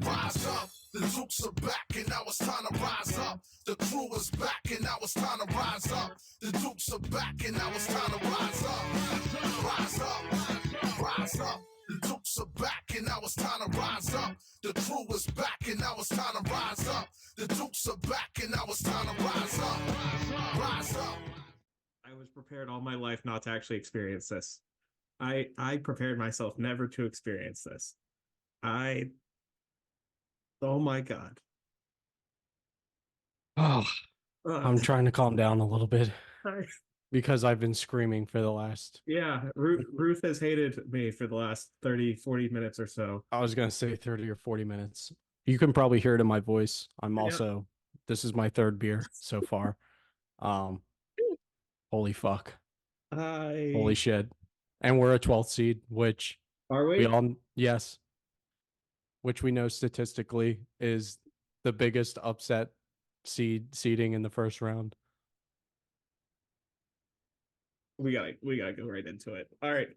Rise up, the Dukes are back, and now it's time to rise up. The crew is back, and now it's time to rise up. The Dukes are back, and now it's time to rise up. Rise up, rise up. The Dukes are back, and now it's time to rise up. The crew is back, and now it's time to rise up. The Dukes are back, and now it's time to rise up. Rise up. I was prepared all my life not to actually experience this. I prepared myself never to experience this. Oh my God. Oh, I'm trying to calm down a little bit because I've been screaming for the last. Yeah, Ruth has hated me for the last 30, 40 minutes or so. I was going to say 30 or 40 minutes. You can probably hear it in my voice. I'm also, this is my third beer so far. Holy fuck. Holy shit. And we're a 12th seed, which are we? Yes. Which we know statistically is the biggest upset seeding in the first round. We gotta go right into it. All right.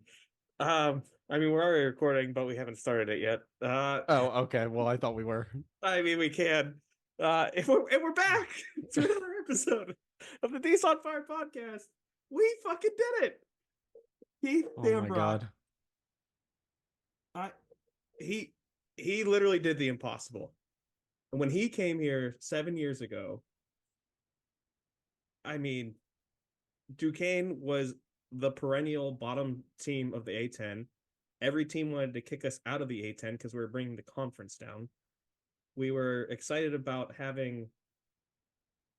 I mean, we're already recording, but we haven't started it yet. Oh, okay. Well, I thought we were. I mean, we can. And we're back to another episode of the D's on Fire podcast. We fucking did it. Keith Dambrot. God. He literally did the impossible. And when he came here 7 years ago, I mean, Duquesne was the perennial bottom team of the A10. Every team wanted to kick us out of the A10 because we were bringing the conference down. We were excited about having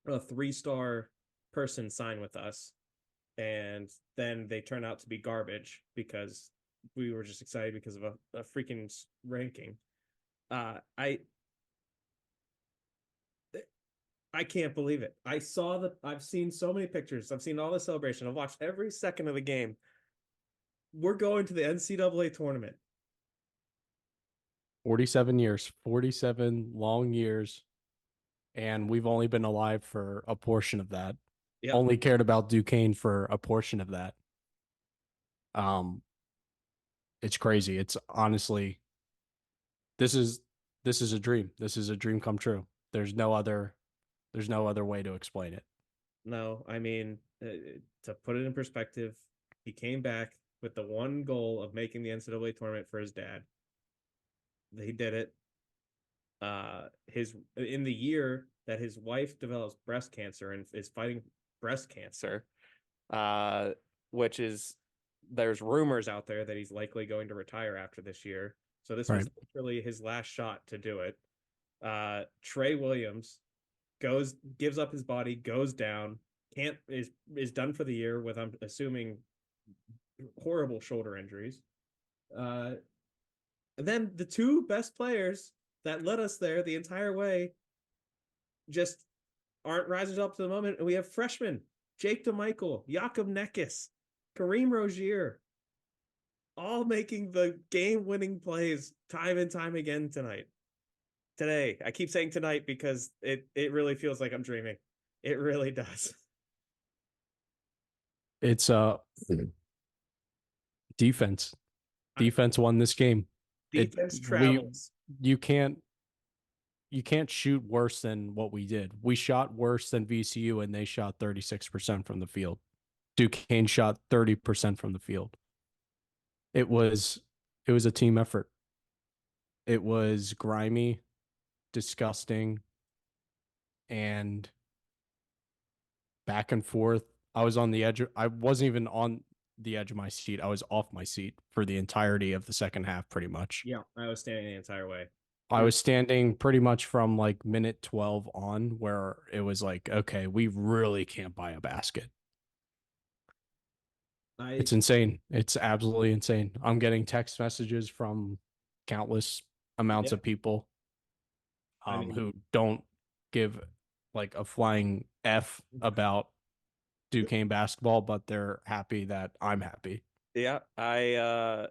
a 3-star person sign with us, and then they turned out to be garbage because we were just excited because of a freaking ranking. I can't believe it. I've seen so many pictures. I've seen all the celebration. I've watched every second of the game. We're going to the NCAA tournament. 47 years, 47 long years. And we've only been alive for a portion of that. Yep. Only cared about Duquesne for a portion of that. It's crazy. It's honestly, this is a dream. This is a dream come true. There's no other way to explain it. No, I mean, to put it in perspective, he came back with the one goal of making the NCAA tournament for his dad. He did it. In the year that his wife develops breast cancer and is fighting breast cancer, which is, there's rumors out there that he's likely going to retire after this year. So this was literally his last shot to do it. Trey Williams gives up his body, goes down, is done for the year with, I'm assuming, horrible shoulder injuries. And then the two best players that led us there the entire way just aren't rising up to the moment. And we have freshmen, Jake DeMichael, Jakob Neckis, Kareem Rozier, all making the game-winning plays time and time again today. I keep saying tonight because it really feels like I'm dreaming. It really does. It's defense. Defense won this game. Defense travels. You can't shoot worse than what we did. We shot worse than VCU, and they shot 36% from the field. Duquesne shot 30% from the field. It was a team effort. It was grimy, disgusting, and back and forth. I was on the edge. I wasn't even on the edge of my seat. I was off my seat for the entirety of the second half, pretty much. Yeah, I was standing the entire way. I was standing pretty much from like minute 12 on, where it was like, okay, we really can't buy a basket. It's insane. It's absolutely insane. I'm getting text messages from countless amounts of people who don't give like a flying F about Duquesne basketball, but they're happy that I'm happy. Yeah, I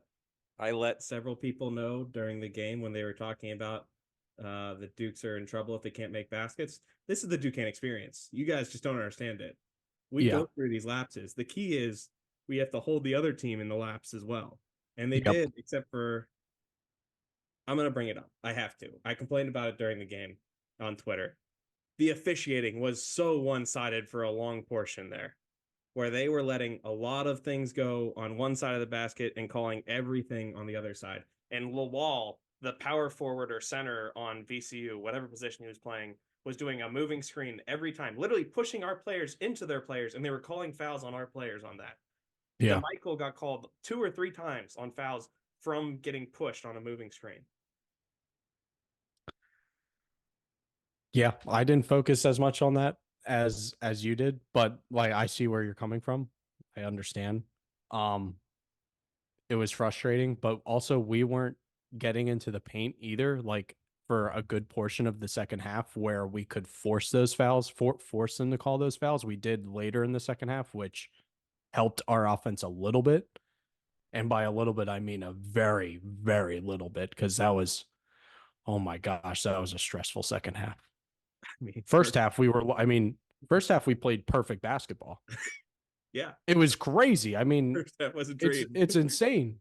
let several people know during the game when they were talking about the Dukes are in trouble if they can't make baskets. This is the Duquesne experience. You guys just don't understand it. We go through these lapses. The key is we have to hold the other team in the laps as well. And they Yep. did, except for I'm gonna bring it up. I have to. I complained about it during the game on Twitter. The officiating was so one-sided for a long portion there, where they were letting a lot of things go on one side of the basket and calling everything on the other side. And Lawal, the power forward or center on VCU, whatever position he was playing, was doing a moving screen every time, literally pushing our players into their players, and they were calling fouls on our players on that. Yeah. DeMichael got called 2 or 3 times on fouls from getting pushed on a moving screen. Yeah, I didn't focus as much on that as you did, but like I see where you're coming from. I understand. Um it was frustrating, but also we weren't getting into the paint either, like for a good portion of the second half where we could force those fouls, force them to call those fouls. We did later in the second half, which helped our offense a little bit. And by a little bit, I mean a very, very little bit, because that was, oh my gosh, that was a stressful second half. I mean, First half, first half we played perfect basketball. yeah, It was crazy. I mean, first half was a dream. it's insane.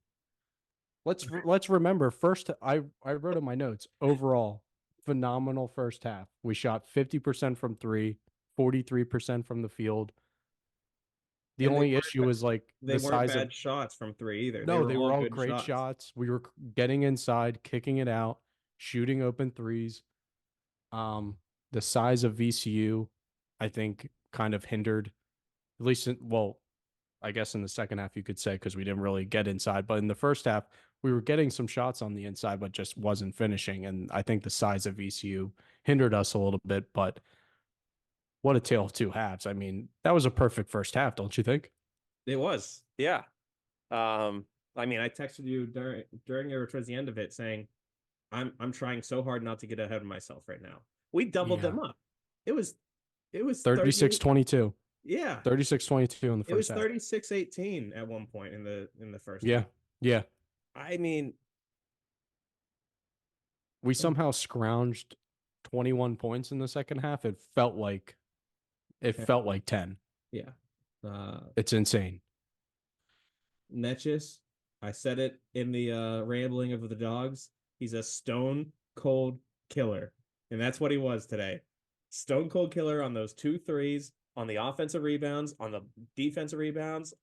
Let's remember first. I wrote in my notes overall phenomenal first half. We shot 50% from three, 43% from the field. The And only issue was like they the weren't size bad of. shots from 3 either. No, they were all good great shots. We were getting inside, kicking it out, shooting open threes. Um, the size of VCU, I think, kind of hindered, at least I guess in the second half you could say, because we didn't really get inside. But in the first half, we were getting some shots on the inside, but just wasn't finishing. And I think the size of VCU hindered us a little bit. But what a tale of two halves. I mean, that was a perfect first half, don't you think? It was, yeah. I mean, I texted you during or towards the end of it saying, I'm trying so hard not to get ahead of myself right now. We doubled Yeah. them up. It was 36-22. Yeah. 36-22 in the It was first half. 36-18 at one point in the first Yeah. half. Yeah. I mean, We somehow scrounged 21 points in the second half. It felt like 10. yeah. It's insane. Netchis, I said it in the rambling of the dogs. He's a stone cold killer. And that's what he was today. Stone cold killer on those 2 threes, on the offensive rebounds, on the defensive rebounds.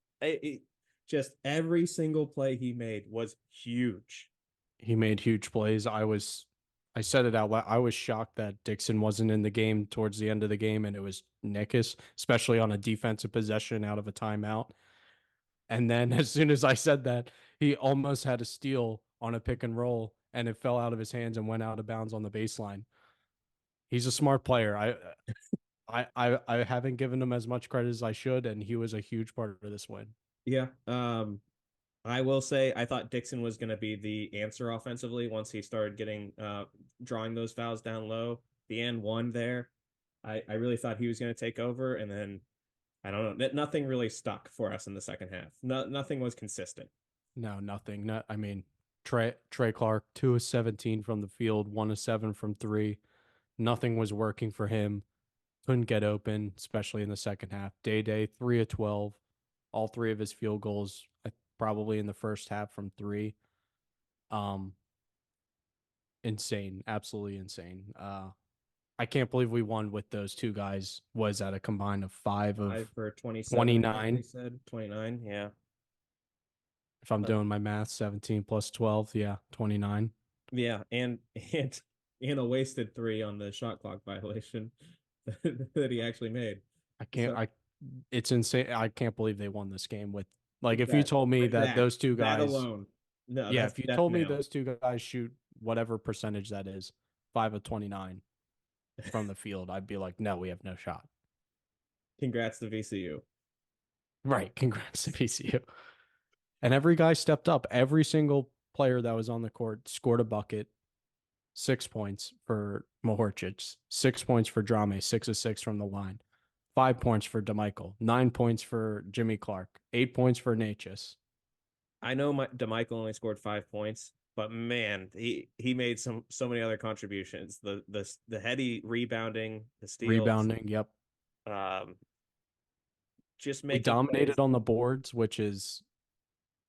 Just every single play he made was huge. He made huge plays. I said it out loud. I was shocked that Dixon wasn't in the game towards the end of the game, and it was Nickus, especially on a defensive possession out of a timeout. And then as soon as I said that, he almost had a steal on a pick and roll, and it fell out of his hands and went out of bounds on the baseline. He's a smart player. I haven't given him as much credit as I should, and he was a huge part of this win. Yeah. I will say I thought Dixon was going to be the answer offensively once he started getting drawing those fouls down low. The and one there, I really thought he was going to take over, and then I don't know, nothing really stuck for us in the second half. Nothing was consistent. No, nothing. I mean, Trey Clark 2 of 17 from the field, 1 of 7 from 3. Nothing was working for him. Couldn't get open, especially in the second half. Day 3 of 12. All 3 of his field goals probably in the first half from 3. Insane, absolutely insane. I can't believe we won with those 2 guys. Was at a combined of 5 for 29. They said 29, yeah. If I'm doing my math, 17 plus 12, yeah, 29. Yeah, and a wasted 3 on the shot clock violation that he actually made. It's insane. I can't believe they won this game with if you told me that those 2 guys that alone. No, yeah, that's if you told me those 2 guys shoot whatever percentage that is, 5 of 29 from the field, I'd be like, no, we have no shot. Congrats to VCU. Right. Congrats to VCU. And every guy stepped up. Every single player that was on the court scored a bucket. 6 points for Mahorcic, 6 points for Drame, 6 of 6 from the line, 5 points for DeMichael, 9 points for Jimmy Clark, 8 points for Natchez. I know DeMichael only scored 5 points, but man, he made so many other contributions. The heady rebounding, the steals, Rebounding, yep. Just We making dominated plays. on the boards, which is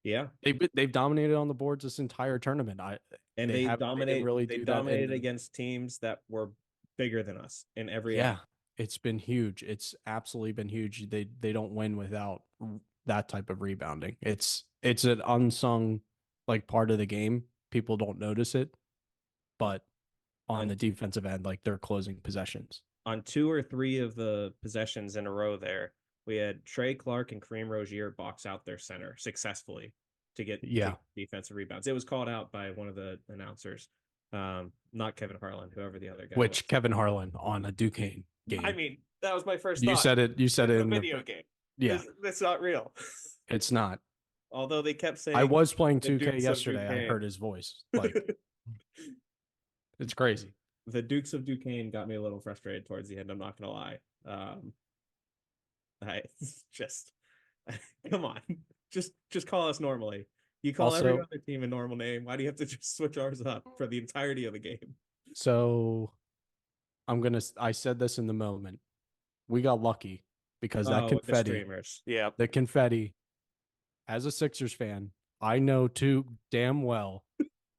Yeah. They've dominated on the boards this entire tournament. And They they didn't really they do that dominated against teams that were bigger than us in every Yeah, it's been huge. It's absolutely been huge. They don't win without that type of rebounding. It's an unsung like part of the game. People don't notice it, but on on the defensive end, like they're closing possessions. on 2 or 3 of the possessions in a row there, we had Trey Clark and Kareem Rozier box out their center successfully to get Yeah, defensive rebounds. It was called out by one of the announcers, not Kevin Harlan, whoever the other guy was. which Kevin Harlan on a Duquesne game. I mean, that was my first you thought. said it. You said It's it a in video game. Yeah, It's not real. it's not. Although they kept saying I was playing the 2K Dukes of yesterday. I Duquesne. heard his voice. Like it's crazy. The Dukes of Duquesne got me a little frustrated towards the end. I'm not gonna lie. I just come on, just call us normally. You call every Also- other team a normal name. Why do you have to just switch ours up for the entirety of the game? So I said this in the moment. We got lucky because that with the confetti, streamers. Yeah. the confetti, as a Sixers fan, I know too damn well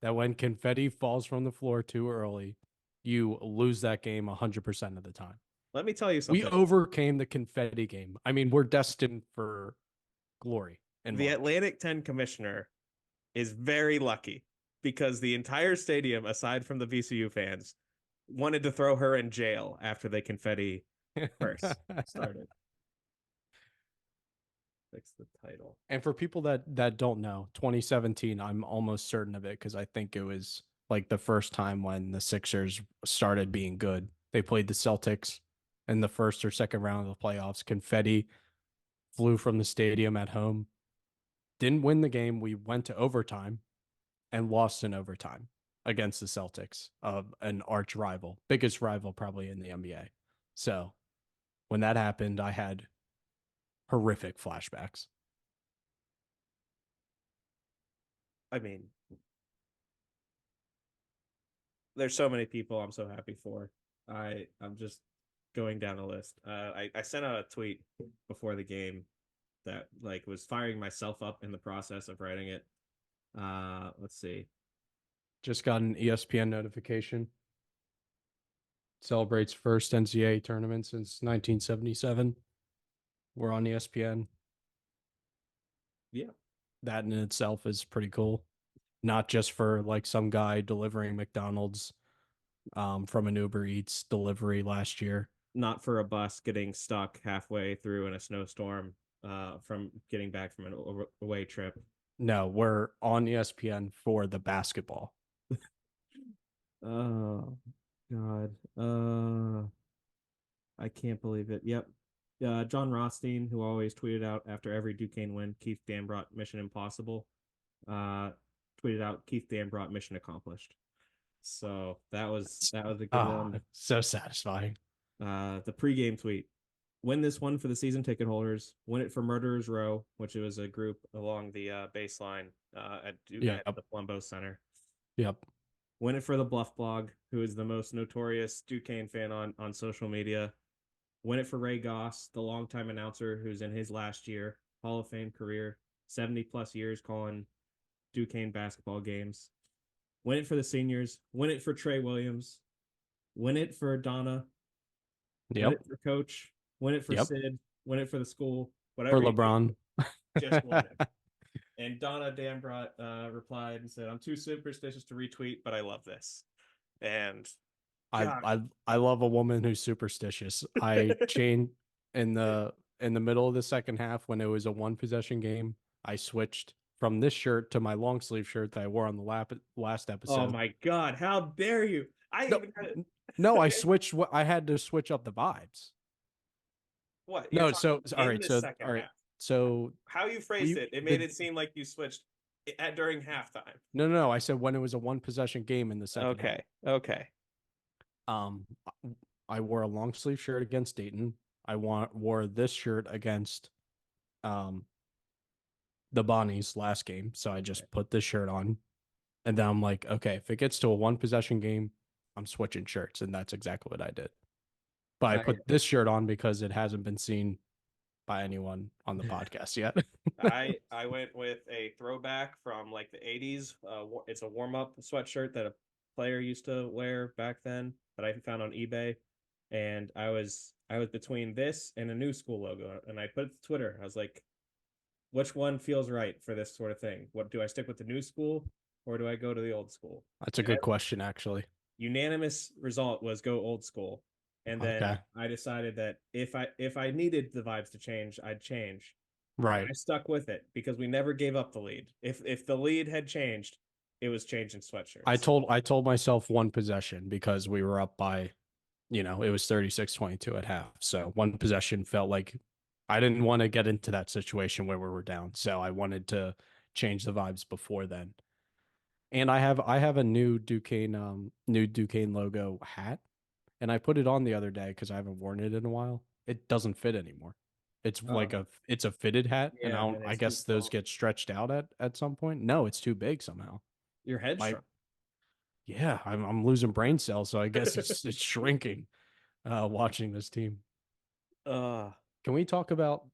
that when confetti falls from the floor too early, you lose that game 100% of the time. Let me tell you We something. overcame the confetti game. I mean, we're destined for glory. The March. Atlantic 10 commissioner is very lucky because the entire stadium, aside from the VCU fans, wanted to throw her in jail after the confetti first started. Fix the title. And for people that don't know, 2017, I'm almost certain of it because I think it was like the first time when the Sixers started being good. They played the Celtics in the first or second round of the playoffs. Confetti flew from the stadium at home. Didn't win the game. We went to overtime and lost in overtime against the Celtics, an arch rival, biggest rival probably in the NBA. So when that happened, I had horrific flashbacks. I mean, there's so many people I'm so happy for. I'm just going down a list. I sent out a tweet before the game that like was firing myself up in the process of writing it. Let's see. Just got an ESPN notification. Celebrates first NCAA tournament since 1977. We're on ESPN. Yeah. That in itself is pretty cool. Not just for like some guy delivering McDonald's from an Uber Eats delivery last year. Not for a bus getting stuck halfway through in a snowstorm from getting back from an away trip. No, we're on ESPN for the basketball. Oh God. I can't believe it. Yep. John Rothstein, who always tweeted out after every Duquesne win, Keith Dambrot, Mission Impossible. Tweeted out Keith Dambrot, Mission Accomplished. So that was a good one. So satisfying. The pregame tweet. Win this one for the season ticket holders. Win it for Murderers Row, which was a group along the baseline at the Palumbo Center. Yep. Win it for the Bluff Blog, who is the most notorious Duquesne fan on social media. Win it for Ray Goss, the longtime announcer who's in his last year, Hall of Fame career, 70 plus years calling Duquesne basketball games. Win it for the seniors. Win it for Trey Williams. Win it for Donna. Yep. Win it for Coach. Win it for Sid. Win it for the school. Whatever. For LeBron. Just win it. And Donna Dambrot replied and said, "I'm too superstitious to retweet, but I love this." And I love a woman who's superstitious. I changed in the middle of the second half when it was a one possession game. I switched from this shirt to my long sleeve shirt that I wore on the last episode. Oh my God! How dare you! No, I switched. I had to switch up the vibes. What? No, so all right, so all right, so how you phrased it made it seem like you switched during halftime. No. I said when it was a one possession game in the second. Okay. I wore a long sleeve shirt against Dayton. I wore this shirt against the Bonnies last game. So I just put this shirt on. And then I'm like, okay, if it gets to a one possession game, I'm switching shirts. And that's exactly what I did. But I put this shirt on because it hasn't been seen by anyone on the podcast yet. I went with a throwback from like the 80s. It's a warm-up sweatshirt that a player used to wear back then that I found on eBay. And I was between this and a new school logo. And I put it to Twitter. I was like, which one feels right for this sort of thing? What do I stick with the new school or do I go to the old school? That's a good question, actually. Unanimous result was go old school. And then Okay. I decided that if I needed the vibes to change, I'd change. Right. I stuck with it because we never gave up the lead. If the lead had changed, it was changing sweatshirts. I told myself one possession because we were up by, it was 36-22 at half. So one possession felt like I didn't want to get into that situation where we were down. So I wanted to change the vibes before then. And I have a new Duquesne logo hat, and I put it on the other day because I haven't worn it in a while. It doesn't fit anymore. It's like it's a fitted hat, and Yeah, and I it's guess too those small. get stretched out at some point. No, it's too big somehow. Your head My shrunk. Yeah, I'm losing brain cells, so I guess it's shrinking. Watching this team. Uh Can we talk about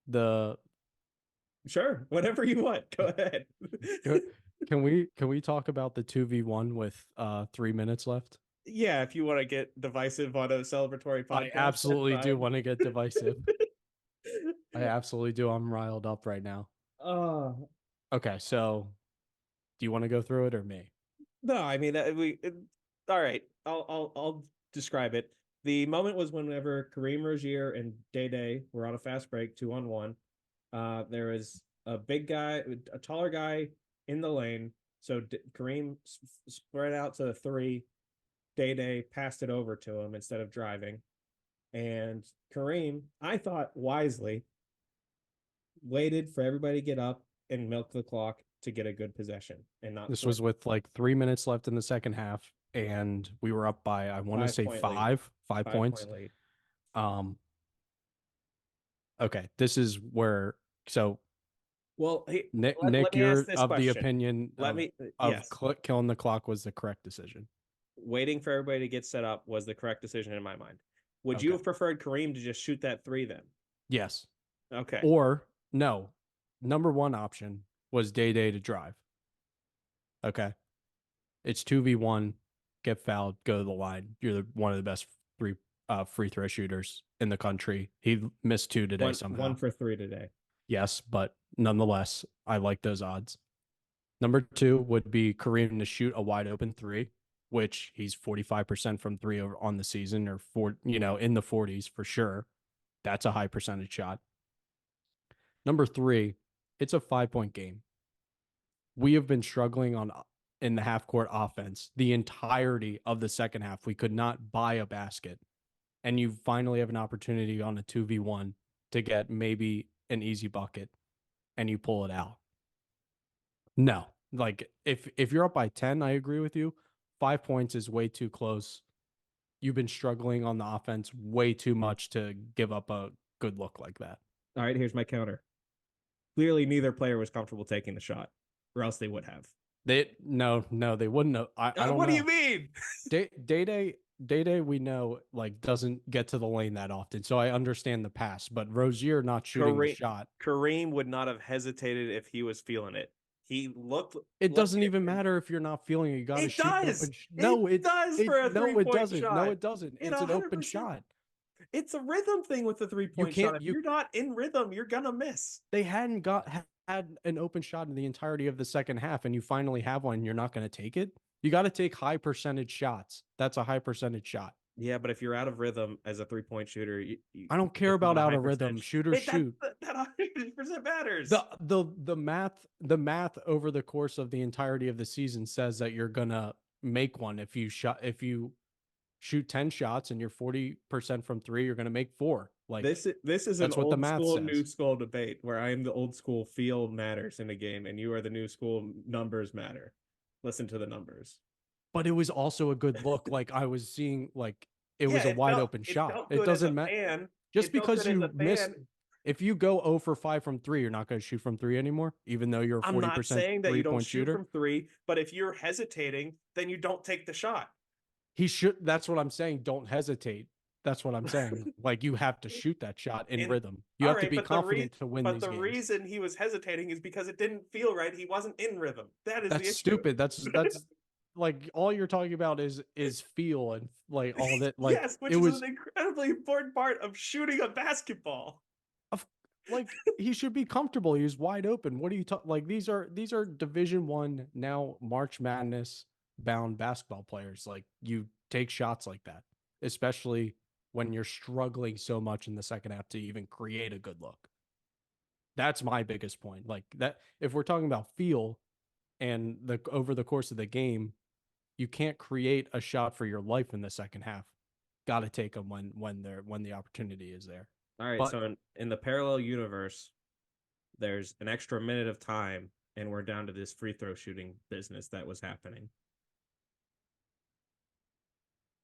the? Sure, whatever you want. Go ahead. Can we talk about the 2v1 with 3 minutes left? Yeah, if you want to get divisive on a celebratory podcast, I absolutely that's do fine. want to get divisive. I absolutely do. I'm riled up right now. Uh Okay, so do you want to go through it or me? no, I mean all right. I'll describe it. The moment was whenever Kareem Rozier and Day Day were on a fast break, 2-on-1. There was a big guy, a taller guy in the lane. So Kareem spread out to the three. Day Day passed it over to him instead of driving. And Kareem, I thought wisely, waited for everybody to get up and milk the clock to get a good possession and not. This was with like 3 minutes left in the second half, and we were up by, I want to say 5 point lead. 5 points. 5 point lead. Okay, this is where Well, hey, Nick, let me you're ask this of the question. opinion Yes. killing the clock was the correct decision. Waiting for everybody to get set up was the correct decision in my mind. Would you Okay. have preferred Kareem to just shoot that three then? Yes. Okay. Or no, number one option was Day to drive. Okay. It's 2v1, get fouled, go to the line. You're one of the best free throw shooters in the country. He missed 2 today somehow. 1 for 3 today. Yes, but nonetheless, I like those odds. Number 2 would be Kareem to shoot a wide open 3, which he's 45% from 3 on the season, or in the 40s for sure. That's a high percentage shot. Number 3, it's a 5-point game. We have been struggling in the half court offense the entirety of the second half. We could not buy a basket. And you finally have an opportunity on a 2v1 to get maybe an easy bucket, and you pull it out. No, like if you're up by 10, I agree with you. 5 points is way too close. You've been struggling on the offense way too much to give up a good look like that. All right, here's my counter. Clearly, neither player was comfortable taking the shot, or else they would have. No, they wouldn't have. I don't know. What do you mean? Day, we know, like, doesn't get to the lane that often, so I understand the pass. But Rozier not shooting the shot. Kareem would not have hesitated if he was feeling it. He looked. It doesn't even matter if you're not feeling it. You got to shoot. It does for a 3-point shot. No, it doesn't. It's an open shot. It's a rhythm thing with the 3-point shot. If you're not in rhythm, you're gonna miss. They hadn't had an open shot in the entirety of the second half, and you finally have one. And you're not going to take it. You got to take high percentage shots. That's a high percentage shot. Yeah, but if you're out of rhythm as a 3-point shooter, I don't care about out of rhythm. Shooters shoot. That 100% matters. The math over the course of the entirety of the season says that you're gonna make one if you shoot 10 shots and you're 40% from 3, you're gonna make 4. Like this is an old school, new school debate where I am the old school feel matters in a game, and you are the new school numbers matter. Listen to the numbers. But it was also a good look. Like I was seeing, like it was a wide open shot. It doesn't matter. Just because you miss, if you go 0 for 5 from 3, you're not going to shoot from 3 anymore, even though you're a 40% I'm not saying that you don't shoot shooter. From 3, but if you're hesitating, then you don't take the shot. He should. That's what I'm saying. Don't hesitate. That's what I'm saying. Like, you have to shoot that shot in And- rhythm. You all have to right, be confident to win but these the games. reason he was hesitating is because it didn't feel right. He wasn't in rhythm. That is the That's issue. stupid. That's like all you're talking about is feel and like all that. Like Yes, which it is was an incredibly important part of shooting a basketball. like he should be comfortable. He was wide open. What are you talking? Like these are Division One now March Madness bound basketball players. Like you take shots like that, especially when you're struggling so much in the second half to even create a good look. That's my biggest point. Like that, if we're talking about feel and the over the course of the game, you can't create a shot for your life in the second half. Got to take them when the opportunity is there. All right, But so in the parallel universe, there's an extra minute of time, and we're down to this free throw shooting business that was happening.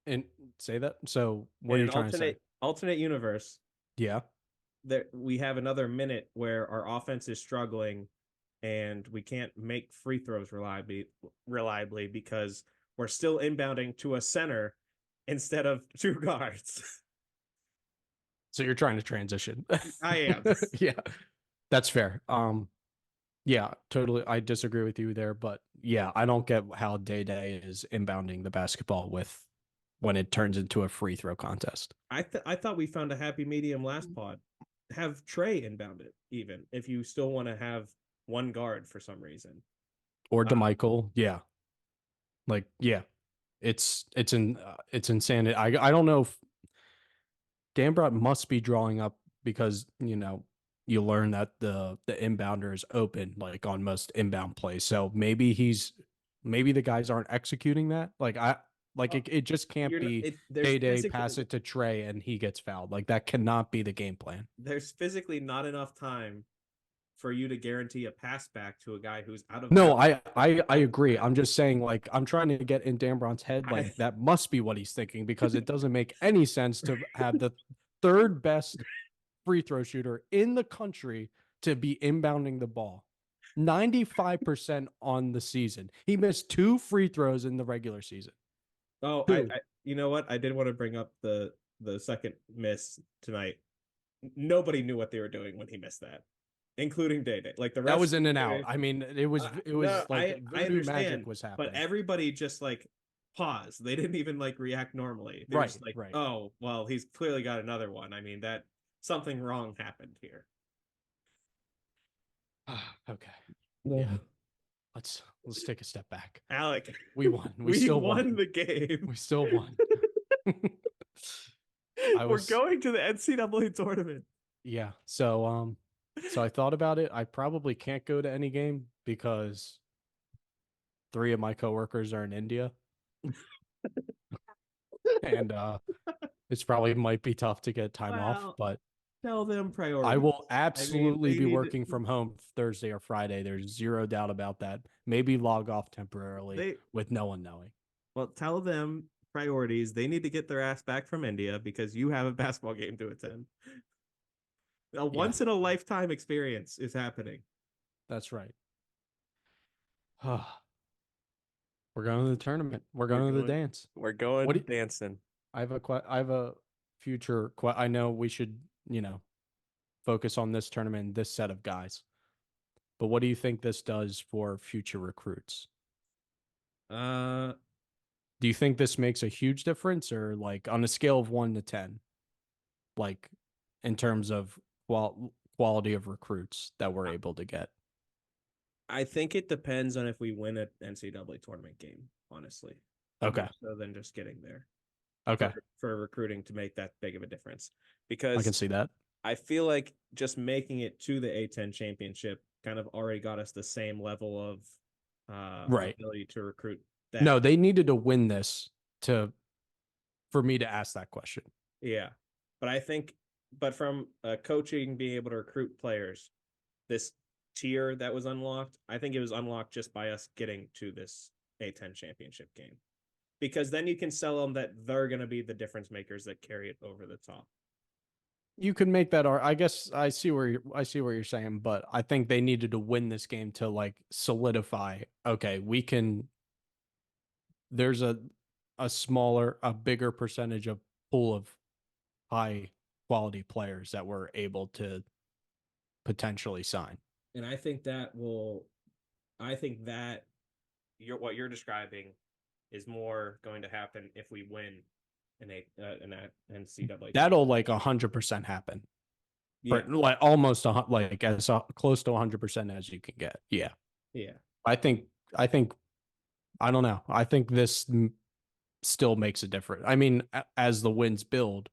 and say that. So what In are an you trying to say? alternate universe, Yeah. there we have another minute where our offense is struggling, and we can't make free throws reliably because we're still inbounding to a center instead of two guards. So you're trying to transition. I am. Yeah. That's fair. Yeah, totally. I disagree with you there, but yeah, I don't get how Day is inbounding the basketball with when it turns into a free throw contest. I thought we found a happy medium last pod. Have Trey inbound it, even if you still want to have one guard for some reason. Or DeMichael, yeah. Like, yeah. It's insane. I don't know if Gambrot must be drawing up because, you learn that the inbounder is open like on most inbound plays. So maybe the guys aren't executing that. It just can't be Day pass it to Trey and he gets fouled. Like that cannot be the game plan. There's physically not enough time for you to guarantee a pass back to a guy who's out of No, bounds. I agree. I'm just saying, like, I'm trying to get in Dan Brown's head. Like, that must be what he's thinking because it doesn't make any sense to have the third best free throw shooter in the country to be inbounding the ball. 95% on the season. He missed 2 free throws in the regular season. Oh, you know what? I did want to bring up the second miss tonight. Nobody knew what they were doing when he missed that, including Day. Like the rest That was in and out. I mean, it was no, like I voodoo understand, magic was happening. but everybody just like paused. They didn't even like react normally. They were just like, right. oh, well, he's clearly got another one. I mean, that something wrong happened here. Okay. Yeah. Let's take a step back. Alec, We won. We we still won won the game. We still won. We're going to the NCAA tournament. Yeah. So I thought about it. I probably can't go to any game because 3 of my coworkers are in India. And it's probably might be tough to get time off, but tell them priority. I will absolutely be working to... from home Thursday or Friday. There's zero doubt about that. Maybe log off temporarily with no one knowing. Well, tell them priorities. They need to get their ass back from India because you have a basketball game to attend. A once in a lifetime experience is happening. That's right. We're going to the tournament. We're going to the dance. We're going dancing. I have a future. I know we should, focus on this tournament, this set of guys. But what do you think this does for future recruits? Do you think this makes a huge difference, or like on a scale of 1 to 10, like in terms of quality of recruits that we're able to get? I think it depends on if we win an NCAA tournament game, honestly. Okay. More so than just getting there. Okay. For recruiting to make that big of a difference. Because I can see that. I feel like just making it to the A10 championship kind of already got us the same level of ability to recruit. No, they needed to win this for me to ask that question. Yeah. But from coaching, being able to recruit players, this tier that was unlocked, I think it was unlocked just by us getting to this A10 championship game. Because then you can sell them that they're going to be the difference makers that carry it over the top. You can make that. I guess I see where you're saying, but I think they needed to win this game to like solidify. Okay, we can. There's a bigger percentage of pool of high quality players that we're able to potentially sign. And I think that what you're describing is more going to happen if we win an NCAA. That'll like 100% happen. Yeah. For like almost like as close to 100% as you can get. Yeah. Yeah. I think I don't know. I think this still makes a difference. I mean, as the wins build,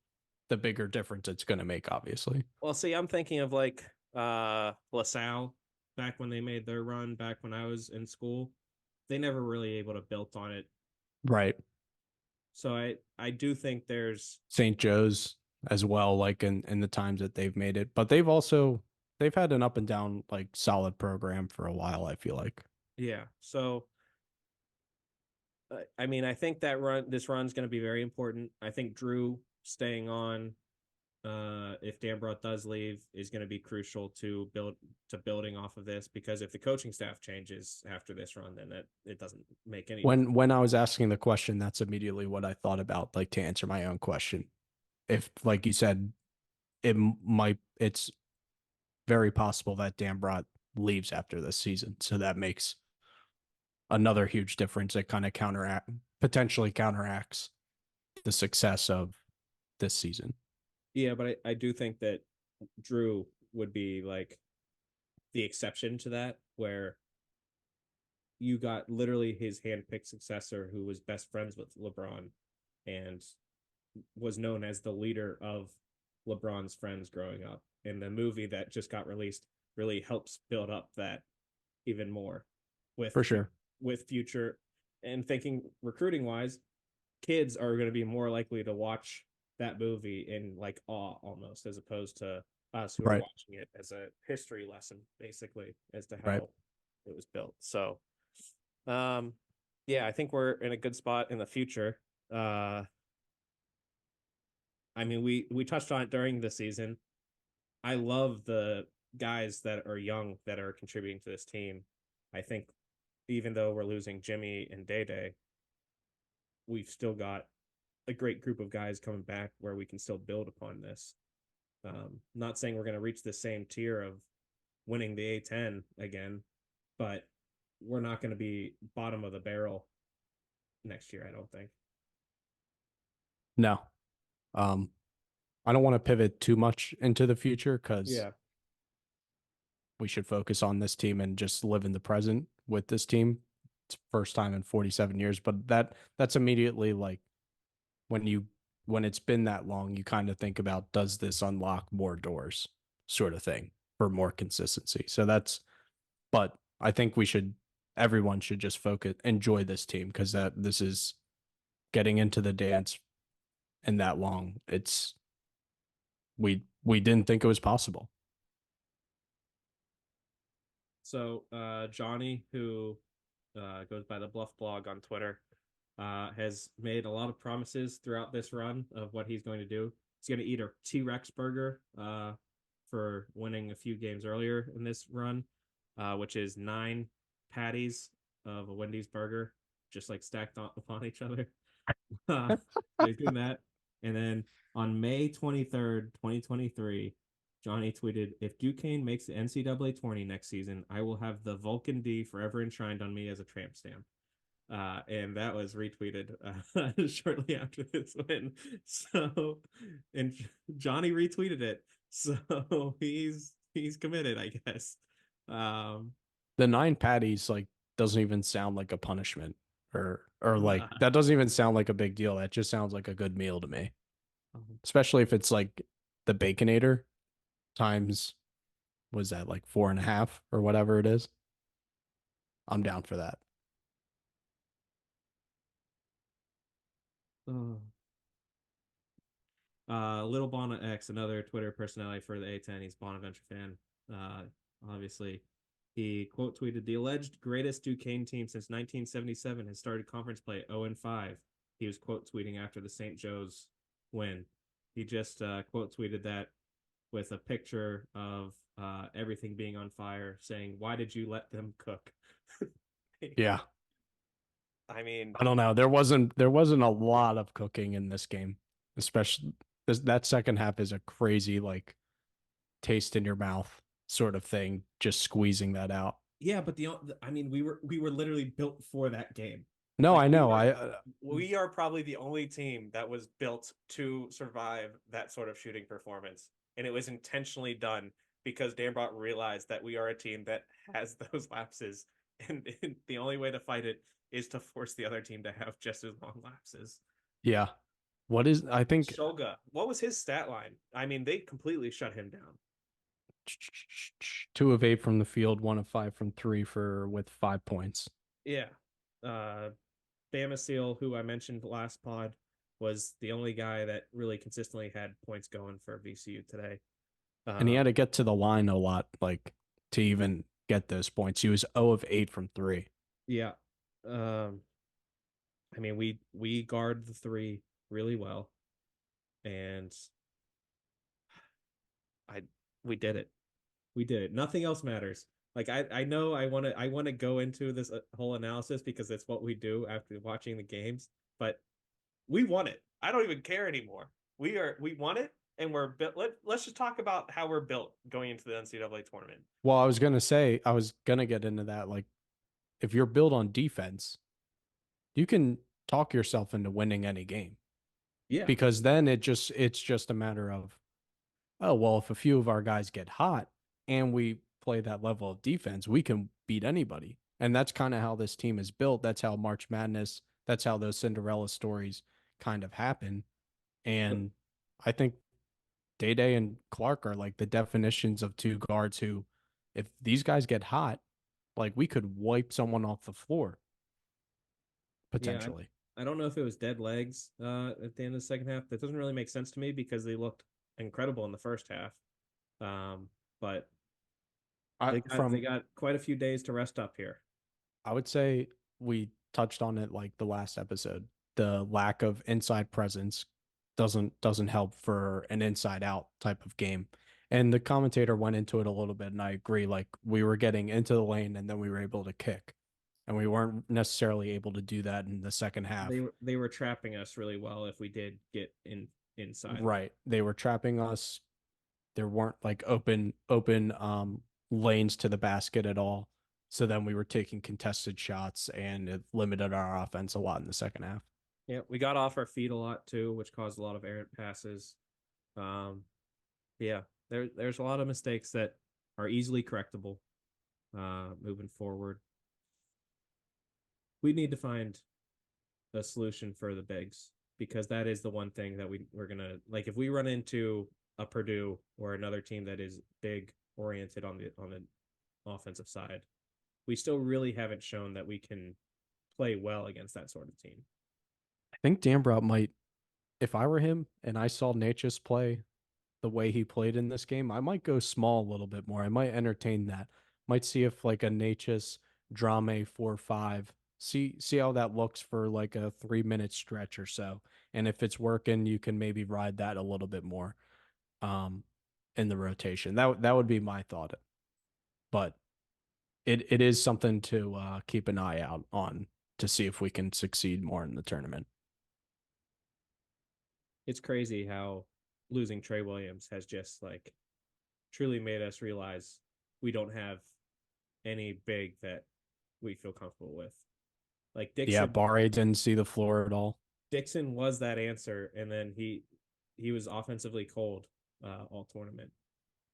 the bigger difference it's going to make, obviously. Well, see, I'm thinking of like LaSalle back when they made their run back when I was in school. They never really able to build on it. Right. So I do think there's St. Joe's as well, like in the times that they've made it, but they've had an up and down like solid program for a while, I feel like. yeah. So I mean, I think this run's going to be very important. I think Drew staying on, if Dambrot does leave, is going to be crucial to building off of this, because if the coaching staff changes after this run, then it doesn't make any. When I was asking the question, that's immediately what I thought about, like to answer my own question. If, like you said, it's very possible that Dambrot leaves after this season, so that makes another huge difference. It kind of potentially counteracts the success of this season. Yeah, but I do think that Drew would be like the exception to that, where you got literally his handpicked successor who was best friends with LeBron and was known as the leader of LeBron's friends growing up. And the movie that just got released really helps build up that even more with For sure. with future, and thinking recruiting wise, kids are going to be more likely to watch that movie in like awe almost, as opposed to us who are Right. watching it as a history lesson, basically, as to how Right. it was built. So, yeah, I think we're in a good spot in the future. I mean, we touched on it during the season. I love the guys that are young that are contributing to this team. I think even though we're losing Jimmy and Day Day, we've still got a great group of guys coming back where we can still build upon this. Not saying we're going to reach the same tier of winning the A10 again, but we're not going to be bottom of the barrel next year, I don't think. No. I don't want to pivot too much into the future because we should focus on this team and just live in the present with this team. It's first time in 47 years, but that's immediately like when it's been that long, you kind of think about, does this unlock more doors sort of thing for more consistency. So but I think everyone should just enjoy this team, because this is getting into the dance and that long. We didn't think it was possible. So Johnny, who goes by the Bluff blog on Twitter, has made a lot of promises throughout this run of what he's going to do. He's going to eat a T-Rex burger for winning a few games earlier in this run, which is 9 patties of a Wendy's burger, just like stacked upon each other. So he's doing that. And then on May 23rd, 2023, Johnny tweeted, "If Duquesne makes the NCAA tourney next season, I will have the Vulcan D forever enshrined on me as a tramp stamp." And that was retweeted shortly after this win. So, and Johnny retweeted it. So he's committed, I guess. The 9 patties like doesn't even sound like a punishment, or like that doesn't even sound like a big deal. That just sounds like a good meal to me. Especially if it's like the Baconator times, was that like 4.5 or whatever it is? I'm down for that. Little Bona X, another Twitter personality for the A10. He's Bonaventure fan. Obviously, he quote tweeted, "The alleged greatest Duquesne team since 1977 has started conference play 0-5." He was quote tweeting after the St. Joe's win. He just quote tweeted that with a picture of everything being on fire, saying, "Why did you let them cook?" Yeah. I mean, I don't know. There wasn't a lot of cooking in this game, especially that second half is a crazy like taste in your mouth sort of thing, just squeezing that out. Yeah, but I mean, we were literally built for that game. No, Like I we know. are we are probably the only team that was built to survive that sort of shooting performance, and it was intentionally done because Dan Brought realized that we are a team that has those lapses, and the only way to fight it is to force the other team to have just as long lapses. Yeah. What is I think Shoga, what was his stat line? I mean, they completely shut him down. 2 of 8 from the field, 1 of 5 from 3 for with 5 points. Yeah. Uh Bama Seal, who I mentioned last pod, was the only guy that really consistently had points going for VCU today. And he had Um, to get to the line a lot, like to even get those points. He was 0 of 8 from 3. yeah. Um, I mean, we guard the three really well, and I we did it. We did it. Nothing else matters. Like I know I want to go into this whole analysis because it's what we do after watching the games, but we won it. I don't even care anymore. We won it, and we're built. Let's just talk about how we're built going into the NCAA tournament. Well, I was gonna get into that. Like, if you're built on defense, you can talk yourself into winning any game Yeah, because then it's just a matter of, oh, well, if a few of our guys get hot and we play that level of defense, we can beat anybody. And that's kind of how this team is built. That's how March Madness, that's how those Cinderella stories kind of happen. but And I think Day Day and Clark are like the definitions of two guards who, if these guys get hot, like we could wipe someone off the floor yeah, potentially. I don't know if it was dead legs at the end of the second half. That doesn't really make sense to me because they looked incredible in the first half. But I they from got quite a few days to rest up here. I would say we touched on it like the last episode. The lack of inside presence doesn't help for an inside out type of game. And the commentator went into it a little bit, and I agree. Like we were getting into the lane and then we were able to kick. And we weren't necessarily able to do that in the second half. They were trapping us really well if we did get inside. Right. They were trapping us. There weren't like open lanes to the basket at all. So then we were taking contested shots and it limited our offense a lot in the second half. Yeah, we got off our feet a lot too, which caused a lot of errant passes. Um, yeah, there's a lot of mistakes that are easily correctable moving forward. We need to find a solution for the bigs because that is the one thing that we're gonna like if we run into a Purdue or another team that is big oriented on the offensive side, we still really haven't shown that we can play well against that sort of team. I think Dambrot might, if I were him and I saw Natchez play the way he played in this game, I might go small a little bit more. I might entertain that. Might see if like a Natchez Drame 4-5. See how that looks for like a 3 minute stretch or so. And if it's working, you can maybe ride that a little bit more um in the rotation. That would be my thought. But it is something to keep an eye out on to see if we can succeed more in the tournament. It's crazy how losing Trey Williams has just like truly made us realize we don't have any big that we feel comfortable with. Like Yeah, Barre didn't see the floor at all. Dixon was that answer, and then he was offensively cold all tournament.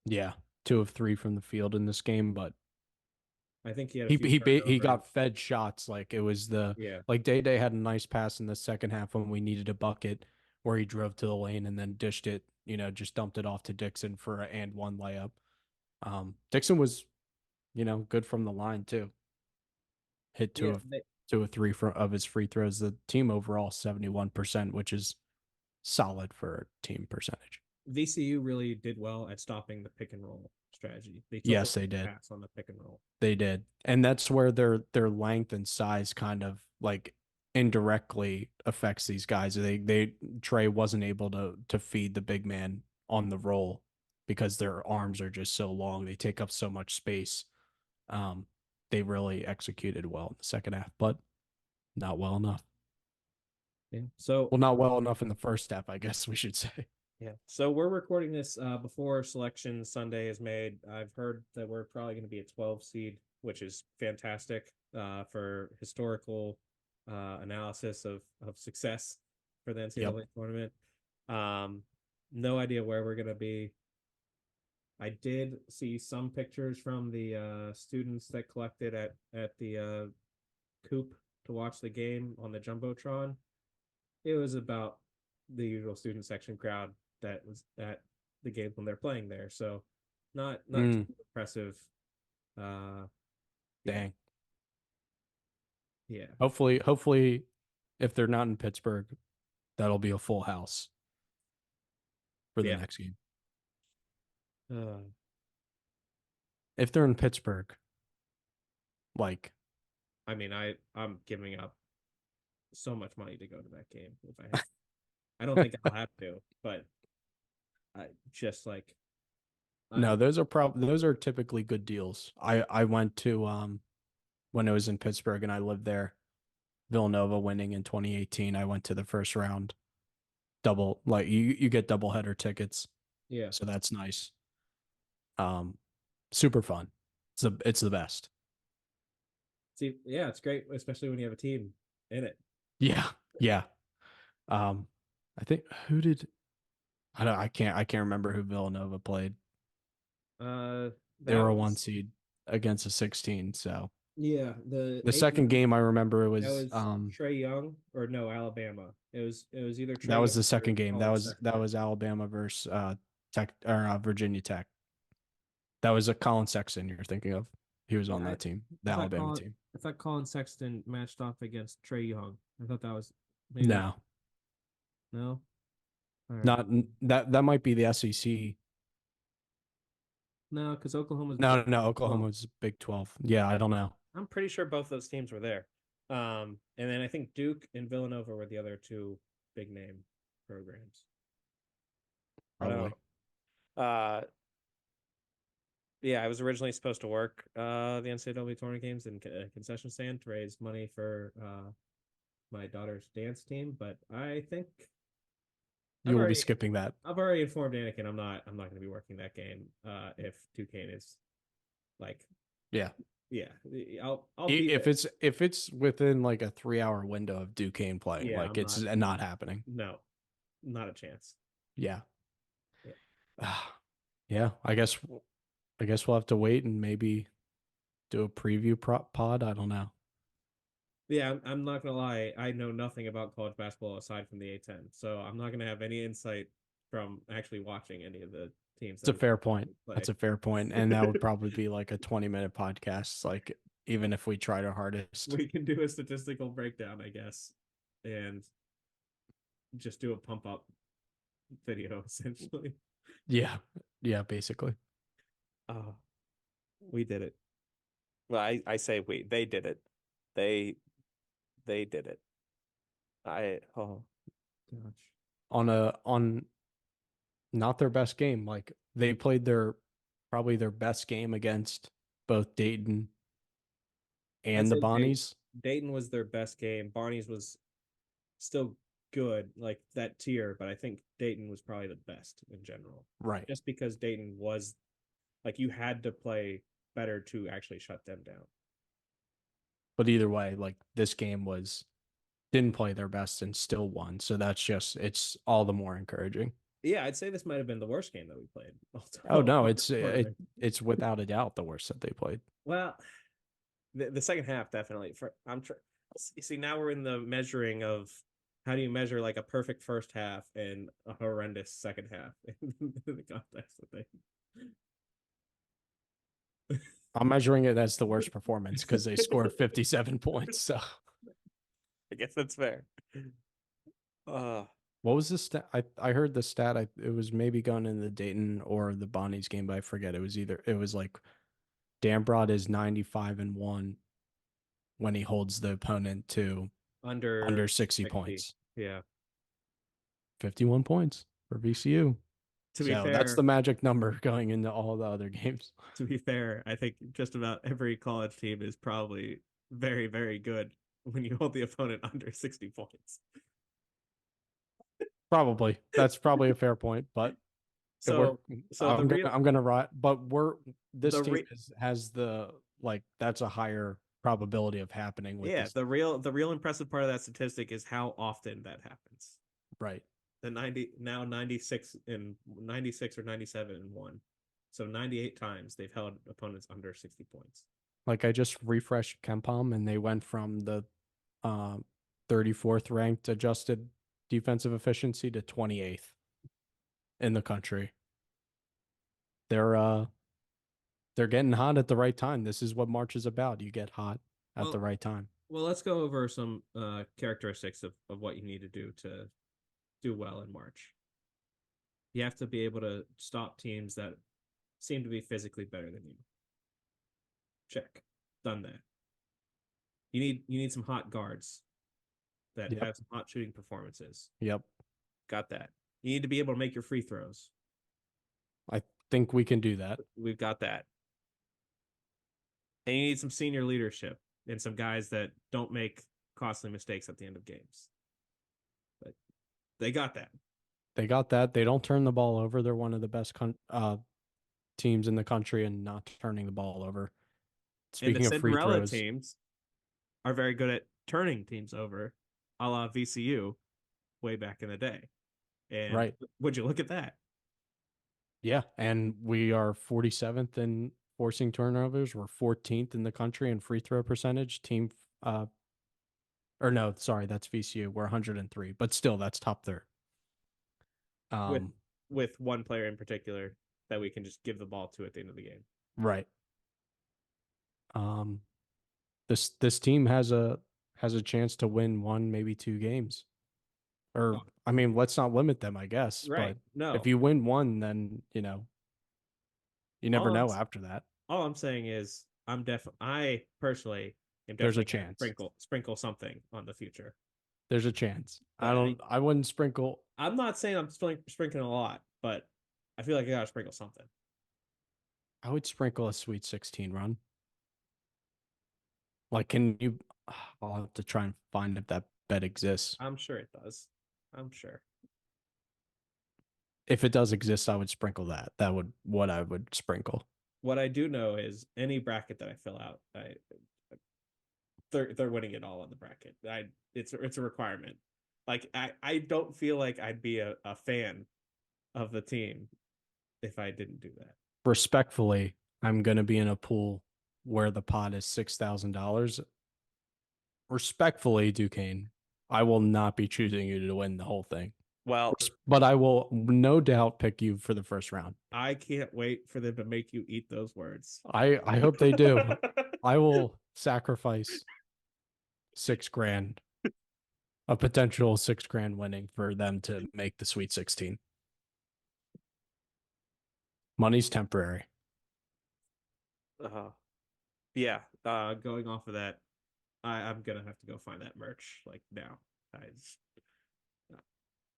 Yeah, 2 of 3 from the field in this game, but I think he had a he few he turnovers. got fed shots. Like it was the Yeah, like Day Day had a nice pass in the second half when we needed a bucket where he drove to the lane and then dished it. Just dumped it off to Dixon for an and one layup. Dixon was good from the line too. Hit two yeah. of 2 of 3 of his free throws. The team overall 71%, which is solid for a team percentage. VCU really did well at stopping the pick and roll strategy. They took Yes, away they the did. pass on the pick and roll. They did. And that's where their length and size kind of like indirectly affects these guys. They Trey wasn't able to feed the big man on the roll because their arms are just so long. They take up so much space. Um, they really executed well in the second half, but not well enough. Yeah. So Well, not well enough in the first half, I guess we should say. Yeah. So we're recording this before selection Sunday is made. I've heard that we're probably going to be a 12 seed, which is fantastic for historical analysis of success for the NCAA tournament. No idea where we're going to be. I did see some pictures from the students that collected at the coop to watch the game on the jumbotron. It was about the usual student section crowd that was at the game when they're playing there. So not too impressive. Uh Dang. yeah. Hopefully, if they're not in Pittsburgh, that'll be a full house for the Yeah. next game. Uh, If they're in Pittsburgh, like I mean I'm giving up so much money to go to that game if I have. I don't think I'll have to, but I just like no, those are typically good deals. I went to when it was in Pittsburgh and I lived there. Villanova winning in 2018. I went to the first round. Double like you get double header tickets. yeah. So that's nice. Super fun. It's the best. See, yeah, it's great, especially when you have a team in it. Yeah. Yeah. I think I can't remember who Villanova played. They That were a was 1 seed against a 16, so yeah, the the 8 second game I remember it that was was Trey Young or no Alabama. It was either that Trey was Young the or second game. Colin That Sexton. was Alabama versus Tech or Virginia Tech. That was a Colin Sexton you're thinking of. He was on Yeah, that team, the I thought Alabama Colin team. I thought Colin Sexton matched off against Trey Young. I thought that was maybe that No, no. All right, not that might be the SEC. no, because Oklahoma's Big No, 12. Oklahoma's Big 12. Yeah, I don't know. I'm pretty sure both those teams were there. And then I think Duke and Villanova were the other two big name programs. But I Probably. don't. Yeah, I was originally supposed to work the NCAA tournament games in a concession stand to raise money for my daughter's dance team, but I think You will be skipping that. I've already informed Anakin I'm not going to be working that game if Duquesne is like Yeah. yeah, I'll be there. If it's within like a 3-hour window of Duquesne playing, Yeah, like I'm it's not not happening. no, not a chance. Yeah. Yeah. Yeah, I guess we'll have to wait and maybe do a preview pod. I don't know. Yeah, I'm not gonna lie. I know nothing about college basketball aside from the A10, so I'm not gonna have any insight from actually watching any of the teams It's a that fair point. play. That's a fair point, and that would probably be like a 20-minute podcast. Like even if we tried our hardest, We can do a statistical breakdown, I guess, and just do a pump up video essentially. yeah, basically. Oh, we did it. Well, I say we. They did it. They did it. Oh gosh. On not their best game. Like they played probably their best game against both Dayton I'd and the say Bonnies. Dayton was their best game. Barney's was still good, like that tier, but I think Dayton was probably the best in general. Right. Just because Dayton was like you had to play better to actually shut them down. But either way, like this game didn't play their best and still won. So it's all the more encouraging. Yeah, I'd say this might have been the worst game that we played. Oh no, it's without a doubt the worst that they played. Well, the second half definitely. See now we're in the measuring of how do you measure like a perfect first half and a horrendous second half in the context of things. I'm measuring it as the worst performance because they scored 57 points. So I guess that's fair. what was the stat? I heard the stat. It was maybe going in the Dayton or the Bonnies game, but I forget. It was like Dambrod is 95-1 when he holds the opponent to under 60 points. Yeah. 51 points for VCU. To be fair, that's the magic number going into all the other games. To be fair, I think just about every college team is probably very, very good when you hold the opponent under 60 points. Probably. That's probably a fair point, but if we're So the real I'm gonna write, but this the team re, has the like that's a higher probability of happening with yeah, this. the real impressive part of that statistic is how often that happens. Right. The 96 and 96 or 97 and one. So 98 times they've held opponents under 60 points. Like I just refreshed KenPom and they went from the 34th ranked adjusted defensive efficiency to 28th in the country. They're getting hot at the right time. This is what March is about. You get hot at the right time. Well, let's go over some characteristics of what you need to do well in March. You have to be able to stop teams that seem to be physically better than you. Check. Done that. You need some hot guards that Yep. have some hot shooting performances. Yep. Got that. You need to be able to make your free throws. I think we can do that. We've got that. And you need some senior leadership and some guys that don't make costly mistakes at the end of games. But they got that. They got that. They don't turn the ball over. They're one of the best teams in the country and not turning the ball over. Speaking and the of free Cinderella throws, teams are very good at turning teams over, a la VCU way back in the day. And right. would you look at that? Yeah. And we are 47th in forcing turnovers. We're 14th in the country in free throw percentage. Team, or no, sorry, that's VCU. We're 103, but still, that's top third. With one player in particular that we can just give the ball to at the end of the game. Right. This team has a chance to win one, maybe two games. Or I mean, let's not limit them, I guess. Right. But no. if you win one, then you never know after that. All I'm saying is I personally am definitely There's a chance. Sprinkle something on the future. There's a chance. But I wouldn't sprinkle. I'm not saying I'm sprinkling a lot, but I feel like I gotta sprinkle something. I would sprinkle a Sweet 16 run. Like, can you? I'll have to try and find if that bet exists. I'm sure it does. I'm sure. If it does exist, I would sprinkle that. That would what I would sprinkle. What I do know is any bracket that I fill out, they're winning it all on the bracket. It's a requirement. Like I don't feel like I'd be a fan of the team if I didn't do that. Respectfully, I'm gonna be in a pool where the pot is $6,000. Respectfully, Duquesne, I will not be choosing you to win the whole thing. Well, but I will no doubt pick you for the first round. I can't wait for them to make you eat those words. I hope they do. I will sacrifice $6,000, a potential $6,000 winning for them to make the Sweet 16. Money's temporary. Yeah. Going off of that, I'm gonna have to go find that merch like now.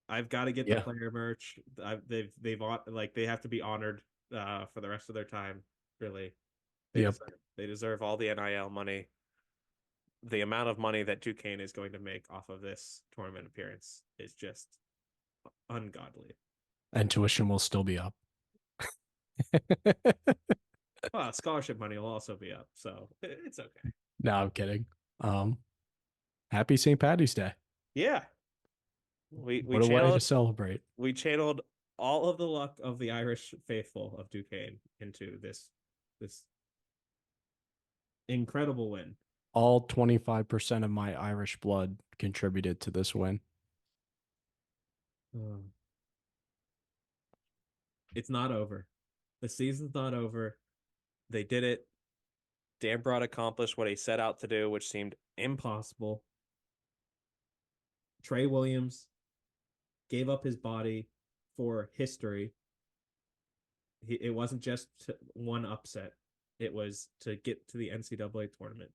I've got to get the player merch. They have to be honored for the rest of their time. Really, they deserve all the NIL money. The amount of money that Duquesne is going to make off of this tournament appearance is just ungodly. And tuition will still be up. Well, scholarship money will also be up, so it's okay. No, I'm kidding. Happy St. Paddy's Day. Yeah. What a way to celebrate. We channeled all of the luck of the Irish faithful of Duquesne into this incredible win. All 25% of my Irish blood contributed to this win. It's not over. The season's not over. They did it. Dan Broad accomplished what he set out to do, which seemed impossible. Trey Williams gave up his body for history. It wasn't just one upset. It was to get to the NCAA tournament.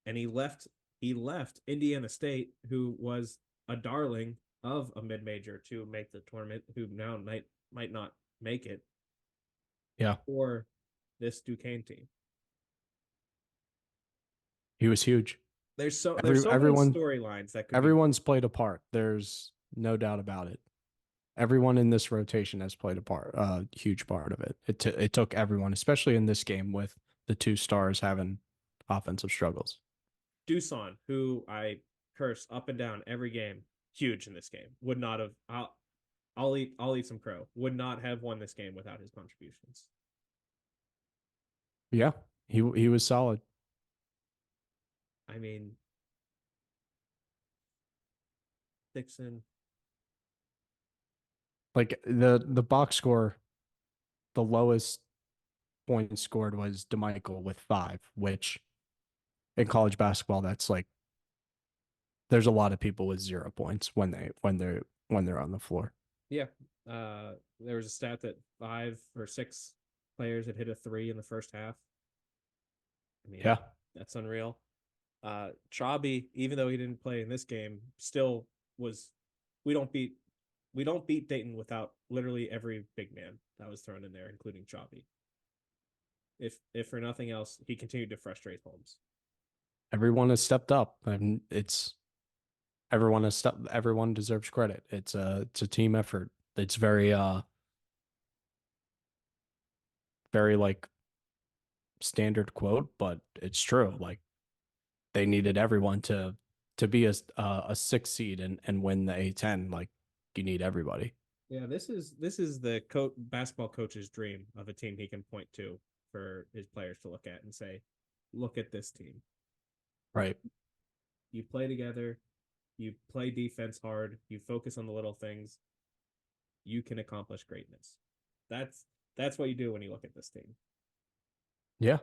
And he left Indiana State, who was a darling of a mid-major, to make the tournament, who now might not make it. Yeah. For this Duquesne team. He was huge. There's so many storylines that could everyone's played a part. There's No doubt about it. Everyone in this rotation has played a huge part of it. It took everyone, especially in this game with the two stars having offensive struggles. Dusan, who I curse up and down every game, huge in this game. Would not have. I'll eat some crow. Would not have won this game without his contributions. Yeah, he was solid. I mean, Dixon. Like the box score, the lowest point scored was DeMichael with 5, which in college basketball, that's like there's a lot of people with 0 points when they're on the floor. Yeah. There was a stat that 5 or 6 players had hit a 3 in the first half. I mean, Yeah, that's unreal. Chabi, even though he didn't play in this game, still was. We don't beat Dayton without literally every big man that was thrown in there, including Chabi. If for nothing else, he continued to frustrate Holmes. everyone has stepped up, and everyone deserves credit. It's a team effort. It's very like standard quote, but it's true. Like they needed everyone to be a 6 seed and win the A10. Like you need everybody. Yeah, this is the basketball coach's dream of a team he can point to for his players to look at and say, "Look at this team. Right. You play together, you play defense hard, you focus on the little things, you can accomplish greatness." That's what you do when you look at this team. Yeah.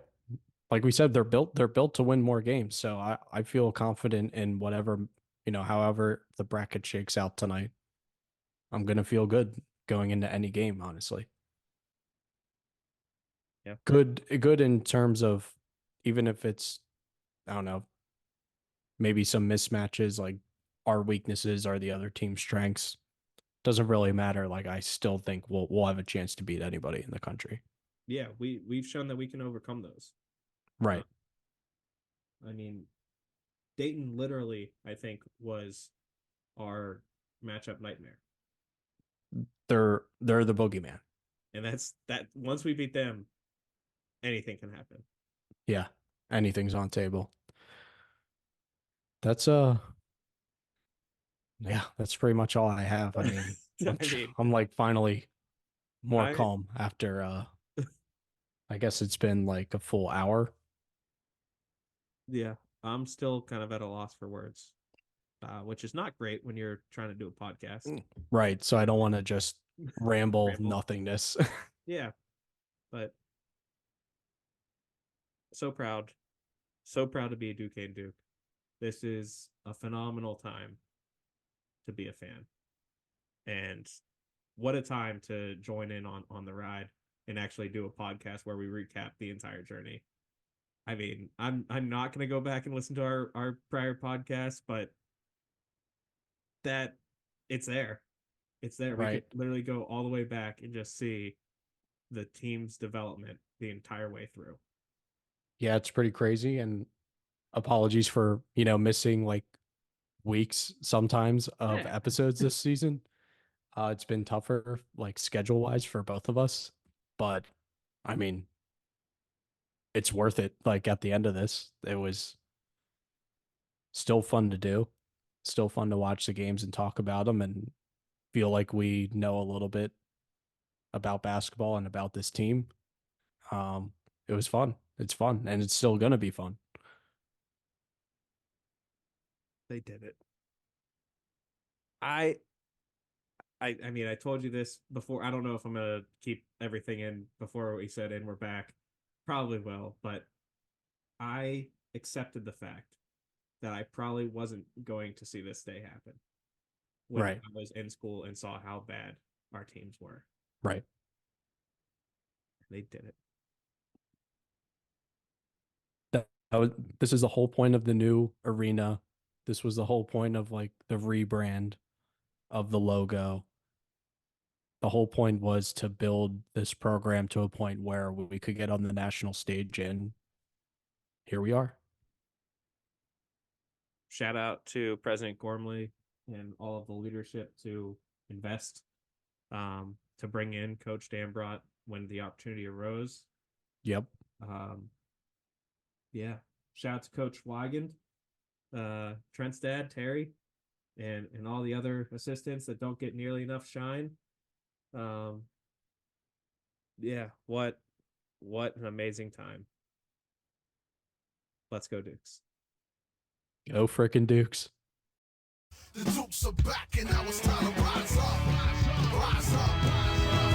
Like we said, they're built to win more games. So I feel confident in whatever, however the bracket shakes out tonight. I'm gonna feel good going into any game, honestly. Yeah. Good in terms of even if it's, I don't know, maybe some mismatches, like our weaknesses are the other team's strengths. Doesn't really matter. Like I still think we'll have a chance to beat anybody in the country. Yeah, we've shown that we can overcome those. Right. I mean, Dayton literally, I think, was our matchup nightmare. They're the boogeyman. And that's that once we beat them, anything can happen. Yeah. Anything's on table. That's yeah, that's pretty much all I have. I mean, I mean, I'm like finally more I calm after I guess it's been like a full hour. yeah, I'm still kind of at a loss for words, which is not great when you're trying to do a podcast. Right. So I don't want to just ramble Ramble. nothingness. Yeah, but so proud, to be a Duquesne Duke. This is a phenomenal time to be a fan, and what a time to join in on the ride and actually do a podcast where we recap the entire journey. I mean, I'm not gonna go back and listen to our prior podcast, but that it's there. It's there. We could Right. literally go all the way back and just see the team's development the entire way through. Yeah, it's pretty crazy. And apologies for, missing like weeks sometimes of Yeah. episodes this season. It's been tougher, like schedule wise for both of us. But I mean, it's worth it. Like at the end of this, it was still fun to do, still fun to watch the games and talk about them and feel like we know a little bit about basketball and about this team. It was fun. It's fun, and it's still gonna be fun. They did it. I I mean, I told you this before. I don't know if I'm gonna keep everything in before we said and we're back. Probably will, but I accepted the fact that I probably wasn't going to see this day happen when Right, I was in school and saw how bad our teams were. right. They did it. This is the whole point of the new arena. This was the whole point of like the rebrand of the logo. The whole point was to build this program to a point where we could get on the national stage, and here we are. Shout out to President Gormley and all of the leadership to invest, to bring in Coach Dambrot when the opportunity arose. Yep. Yeah. Shout out to Coach Weigand, Trent's dad, Terry, and all the other assistants that don't get nearly enough shine. Yeah, what an amazing time. Let's go Dukes. Go frickin' Dukes. The Dukes are back and now it's time to rise up. Rise up.